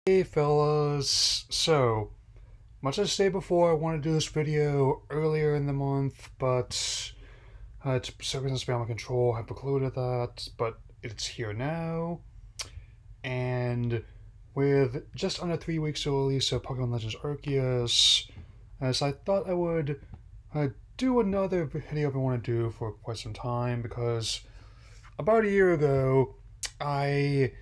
Hey fellas, so much as I said before, I wanted to do this video earlier in the month, but it's circumstances beyond my control have precluded that, but it's here now, and with just under 3 weeks to release of Pokemon Legends Arceus, as I thought I would do another video I've been wanting to do for quite some time, because about a year ago, I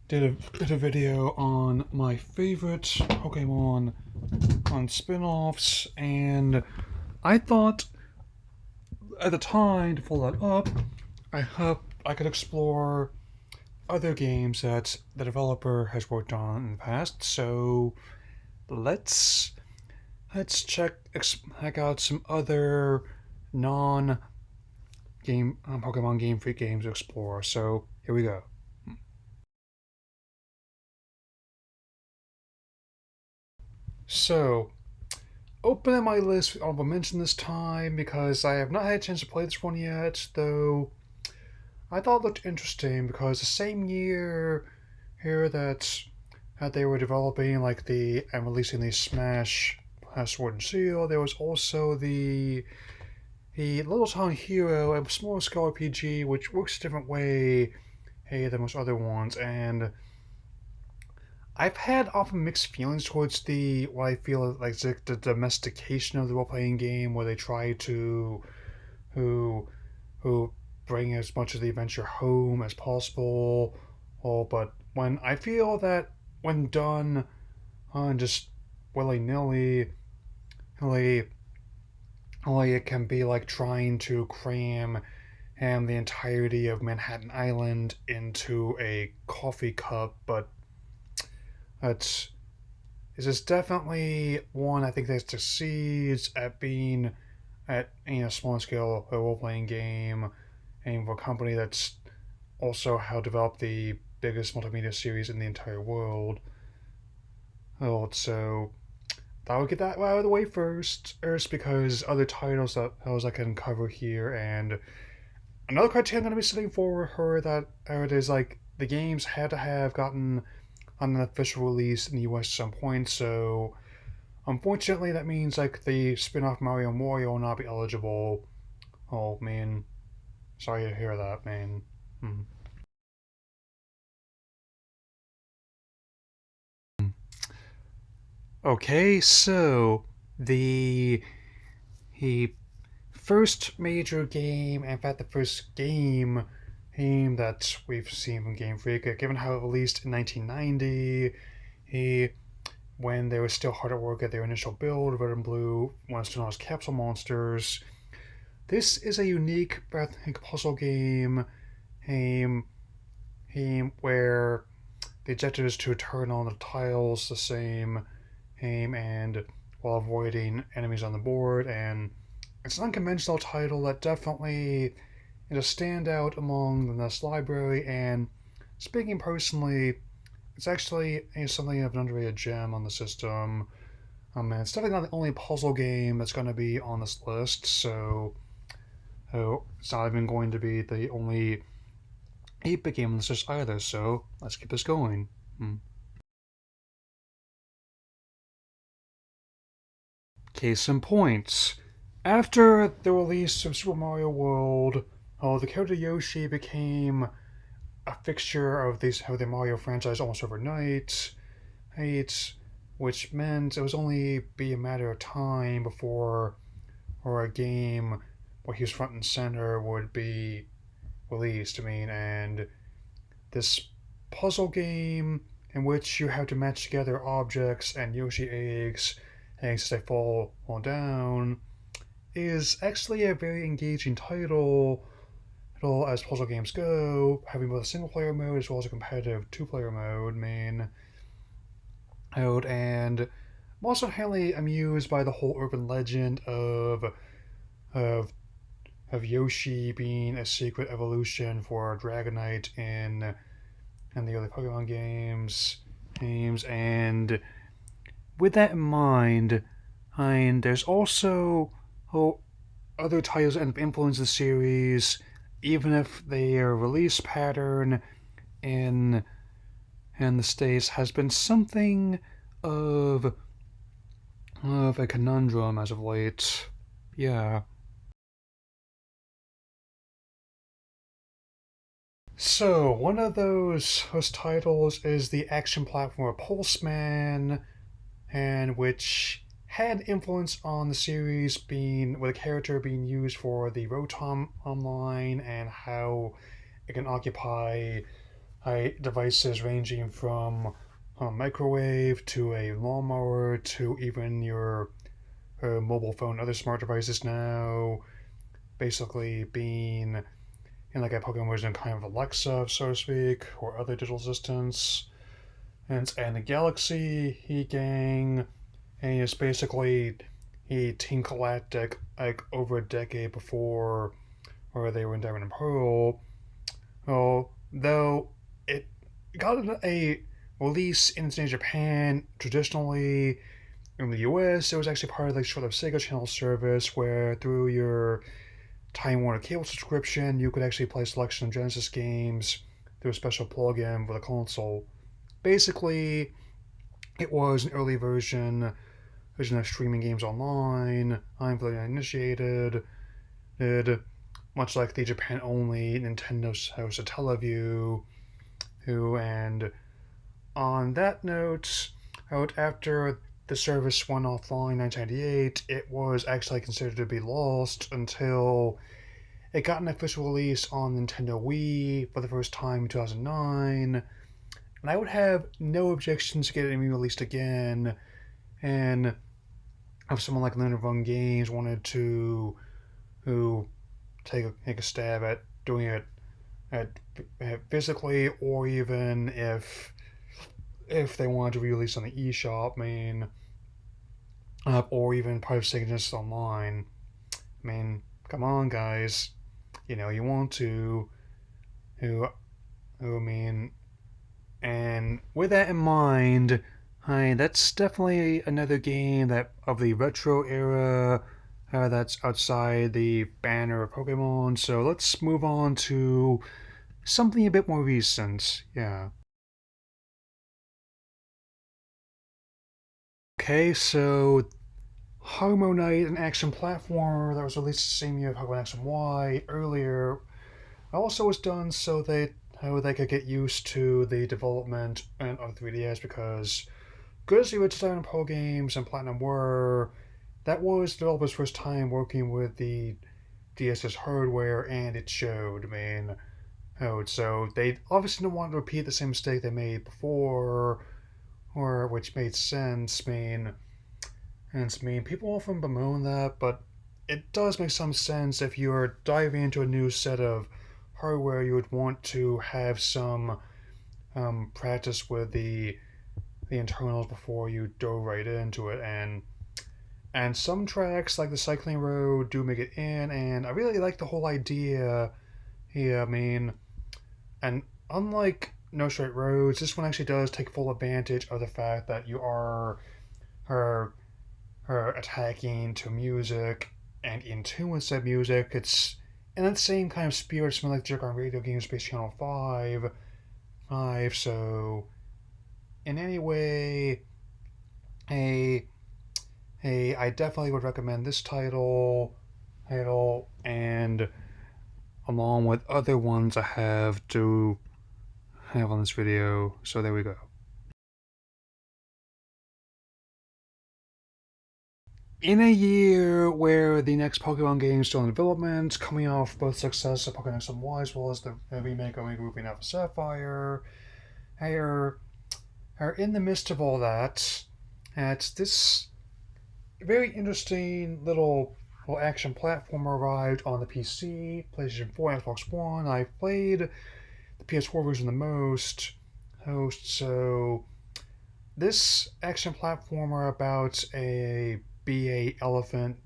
did a video on my favorite Pokemon on spin-offs, and I thought at the time to follow that up, I hope I could explore other games that the developer has worked on in the past. So let's check out some other non game Pokemon Game Freak games to explore. So here we go. So, opening my list with honorable mention this time because I have not had a chance to play this one yet, though I thought it looked interesting because the same year here that they were developing like the and releasing the Smash Sword and Shield, there was also the Little Town Hero and small scale RPG, which works a different way than most other ones, and I've had often mixed feelings towards the what I feel like the domestication of the role playing game, where they try to who who bring as much of the adventure home as possible. Oh, but when I feel that when done on just willy nilly, really, really it can be like trying to cram the entirety of Manhattan Island into a coffee cup, but that's this is definitely one I think that succeeds at being at a small scale role playing game, and for a company that's also how developed the biggest multimedia series in the entire world. Oh, so I would get that out of the way first because other titles that I can cover here, and another criteria I'm going to be setting for her that it is like the games had to have gotten on an official release in the US at some point, so unfortunately that means like the spin-off Mario and Wario will not be eligible. Oh man, sorry to hear that, man. Hmm. Okay, so the the first major game, in fact the first game that we've seen from Game Freak, given how it released in 1990, he when they were still hard at work at their initial build, Red and Blue, once known as Capsule Monsters. This is a unique breathtaking puzzle game, where the objective is to turn on the tiles the same game and while avoiding enemies on the board. And it's an unconventional title that definitely is a standout among the NES library. And speaking personally, it's actually something of an underrated gem on the system. And it's definitely not the only puzzle game that's going to be on this list, so it's not even going to be the only 8-bit game on this list either, so let's keep this going. Case in point. After the release of Super Mario World, the character Yoshi became a fixture of the Mario franchise almost overnight. It's, which meant it was only be a matter of time before or a game where he was front and center would be released. And this puzzle game in which you have to match together objects and Yoshi eggs as they fall down, is actually a very engaging title as puzzle games go, having both a single player mode as well as a competitive 2-player mode, and I'm also highly amused by the whole urban legend of of Yoshi being a secret evolution for Dragonite in the early Pokemon games, and with that in mind, and there's also other titles that influence the series, even if their release pattern in in the States has been something of a conundrum as of late. Yeah. So, one of those titles is the action platformer Pulseman, and which had influence on the series being with a character being used for the Rotom online and how it can occupy devices ranging from a microwave to a lawnmower to even your mobile phone, other smart devices now, basically being in like a Pokemon version, kind of Alexa, so to speak, or other digital assistants. And the Galaxy Heat Gang, and it's basically a Team Galactic like over a decade before, or they were in Diamond and Pearl. Well, though it got a release in Japan traditionally. In the US, it was actually part of like sort of Sega Channel service where through your Time Warner cable subscription, you could actually play a selection of Genesis games through a special plug-in with a console. Basically, it was an early version of streaming games online. I'm fully initiated. Did much like the Japan only Nintendo's House of Teleview. Who and on that note, out after the service went offline in 1998, it was actually considered to be lost until it got an official release on Nintendo Wii for the first time in 2009. And I would have no objections to getting it released again. And if someone like Leonard Von Games wanted to who take a stab at doing it at physically, or even if they wanted to release on the eShop, I mean, or even part of Cygnus Online. I mean, come on, guys. You want to. Who, I mean, and with that in mind, that's definitely another game that of the retro era that's outside the banner of Pokemon. So let's move on to something a bit more recent. Yeah. Okay, so Harmo Knight, an action platformer that was released the same year as Pokemon X and Y earlier, also was done so that how they could get used to the development of 3DS because good as the original Diamond Pearl games and Platinum were, that was the developer's first time working with the DS's hardware, and it showed. I mean, so they obviously didn't want to repeat the same mistake they made before, or which made sense. People often bemoan that, but it does make some sense if you're diving into a new set of hardware. You would want to have some practice with the internals before you dove right into it, and some tracks like the cycling road do make it in, and I really like the whole idea here. And unlike No Straight Roads, this one actually does take full advantage of the fact that you are her her attacking to music and in tune with said music. It's in that same kind of spirit, something like Jerk on Radio Games Space Channel 5. So in any way, a I definitely would recommend this title, and along with other ones I have on this video. So there we go. In a year where the next Pokemon game is still in development, coming off both success of Pokemon X and Y as well as the remake of Omega Ruby and Alpha Sapphire, are in the midst of all that, at this very interesting little action platformer arrived on the PC, PlayStation 4, and Xbox One. I've played the PS4 version the most. So this action platformer about a BA elephant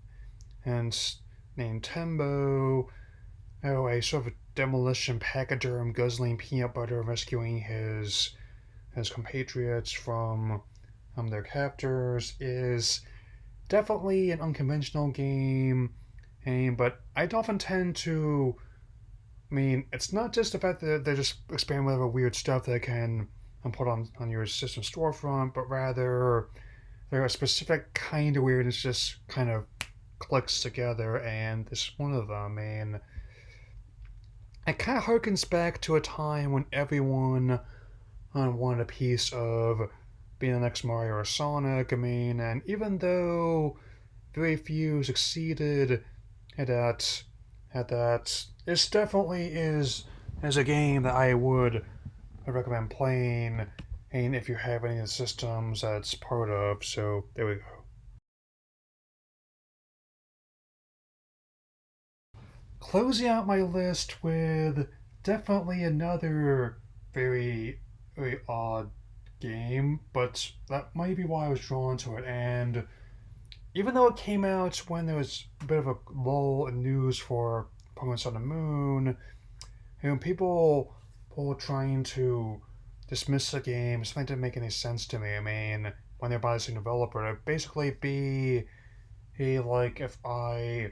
and named Tembo, a sort of demolition pachyderm guzzling peanut butter, rescuing his compatriots from their captors, is definitely an unconventional game. But I often tend to. It's not just the fact that they're just experimenting with weird stuff that can and put on your system storefront, but rather they're a specific kind of weirdness just kind of clicks together, and this is one of them. And it kind of harkens back to a time when everyone wanted a piece of being the next Mario or Sonic. I mean, and even though very few succeeded at that, this definitely is a game that I recommend playing, and if you have any of the systems that it's part of. So there we go. Closing out my list with definitely another very, very odd game, but that might be why I was drawn to it. And even though it came out when there was a bit of a lull in news for Pokemon Sun and Moon, people trying to dismiss the game, something didn't make any sense to me. I mean, when they're by the same developer, it'd basically be like if I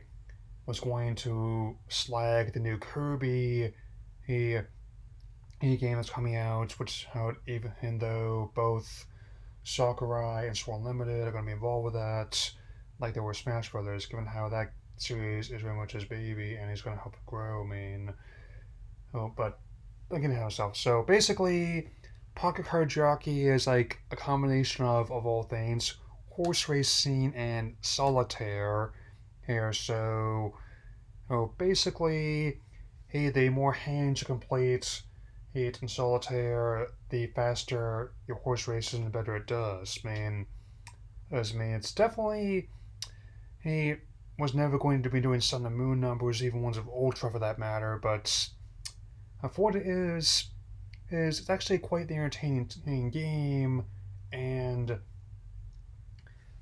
was going to slag the new Kirby he, he game that's coming out, which how even though both Sakurai and Sword Limited are going to be involved with that, like they were Smash Brothers, given how that series is very much his baby and he's going to help it grow. I mean, oh, but looking at himself. So basically, Pocket Card Jockey is like a combination of all things horse racing and solitaire here. So, basically, hey, the more hands you complete it in solitaire, the faster your horse races and the better it does. It's definitely he was never going to be doing Sun and Moon numbers, even ones of Ultra for that matter. But for what it is it's actually quite the entertaining game, and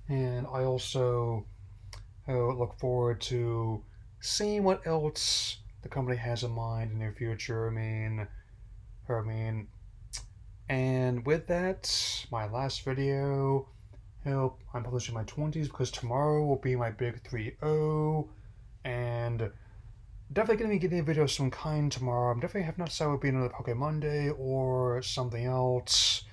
I also look forward to seeing what else the company has in mind in their future. I mean, and with that, my last video. I'm publishing my 20s because tomorrow will be my big 3-0, and definitely going to be getting a video of some kind tomorrow. I'm definitely have not decided it would be another Pokemon Monday or something else.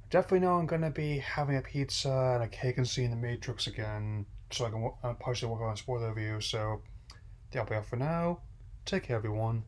Definitely know I'm going to be having a pizza and a cake and seeing the Matrix again, so I can partially work on a spoiler review. So, that'll be all for now. Take care, everyone.